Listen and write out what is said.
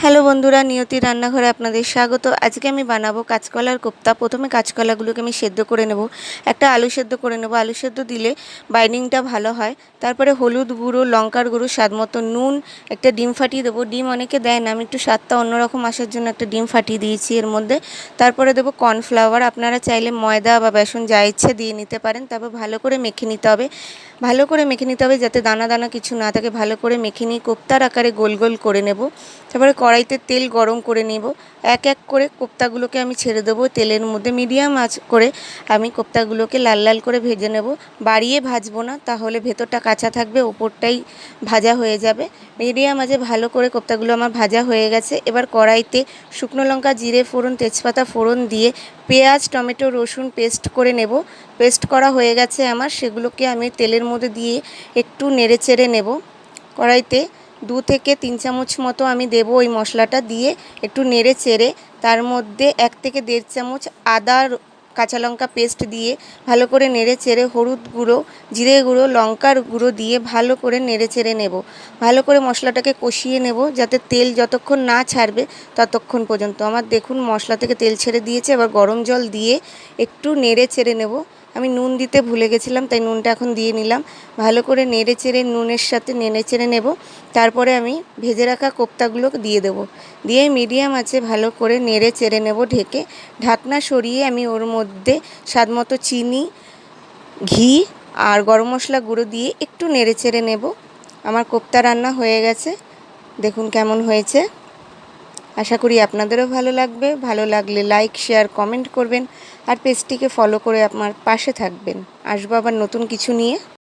Hello বন্ধুরা, নিয়তি রান্নাঘরে আপনাদের স্বাগত। আজকে আমি বানাবো কাঁচকলার কোপ্তা। প্রথমে কাঁচকলাগুলোকে আমি সেদ্ধ করে নেব। একটা আলু সেদ্ধ করে নেব। আলু সেদ্ধ দিলে বাইন্ডিংটা ভালো হয়। তারপরে হলুদ গুঁড়ো, লঙ্কার গুঁড়ো, স্বাদ মতো নুন, একটা ডিম ফাটিয়ে দেবো। ডিম অনেকে দেয় না, আমি একটু স্বাদটা অন্যরকম আসার জন্য একটা ডিম ফাটিয়ে দিয়েছি এর মধ্যে। তারপরে দেবো কর্নফ্লাওয়ার। আপনারা চাইলে ময়দা বা বেসন যা ইচ্ছে দিয়ে নিতে পারেন। তারপর ভালো করে মেখে নিতে হবে। ভালো করে মেখে নিতে হবে যাতে দানা দানা কিছু না থাকে। ভালো করে মেখে নিয়ে কোপ্তার আকারে গোল গোল করে নেব। তারপরে কড়াইতে তেল গরম করে নেব। এক এক করে কোপ্তাগুলোকে আমি ছেড়ে দেবো তেলের মধ্যে। মিডিয়াম আঁচ করে আমি কোপ্তাগুলোকে লাল লাল করে ভেজে নেব। বাড়িয়ে ভাজবো না, তাহলে ভেতরটা কাঁচা থাকবে, ওপরটাই ভাজা হয়ে যাবে। মিডিয়াম আঁচে ভালো করে কোপ্তাগুলো আমার ভাজা হয়ে গেছে। এবার কড়াইতে শুকনো লঙ্কা, জিরে ফোড়ন, তেজপাতা ফোড়ন দিয়ে পেঁয়াজ, টমেটো, রসুন পেস্ট করে নেব। পেস্ট করা হয়ে গেছে আমার, সেগুলোকে আমি তেলের মধ্যে দিয়ে একটু নেড়ে চেড়ে নেব। কড়াইতে 2 থেকে 3 চামচ মতো আমি দেবো ওই মশলাটা, দিয়ে একটু নেড়ে চেড়ে তার মধ্যে 1 থেকে 1.5 চামচ আদা কাঁচা লঙ্কা পেস্ট দিয়ে ভালো করে নেড়ে চেড়ে হলুদ গুঁড়ো, জিরে গুঁড়ো, লঙ্কার গুঁড়ো দিয়ে ভালো করে নেড়ে চেড়ে নেব। ভালো করে মশলাটাকে কষিয়ে নেব যাতে তেল যতক্ষণ না ছাড়বে ততক্ষণ পর্যন্ত। আমার দেখুন মশলা থেকে তেল ছেড়ে দিয়েছে। এবার গরম জল দিয়ে একটু নেড়ে চেড়ে নেব। আমি নুন দিতে ভুলে গেছিলাম, তাই নুনটা এখন দিয়ে নিলাম। ভালো করে নেড়ে চেড়ে নুনের সাথে নেড়ে চেড়ে নেব। তারপরে আমি ভেজে রাখা কোপ্তাগুলো দিয়ে দেবো। দিয়ে মিডিয়াম আঁচে ভালো করে নেড়ে চেড়ে নেব ঢেকে। ঢাকনা সরিয়ে আমি ওর মধ্যে স্বাদ মতো চিনি, ঘি আর গরম মশলা গুঁড়ো দিয়ে একটু নেড়ে চেড়ে নেব। আমার কোপ্তা রান্না হয়ে গেছে। দেখুন কেমন হয়েছে। আশা করি আপনাদেরও ভালো লাগবে। ভালো লাগলে লাইক, শেয়ার, কমেন্ট করবেন আর পেজটিকে ফলো করে আমার পাশে থাকবেন। আসবো আবার নতুন কিছু নিয়ে।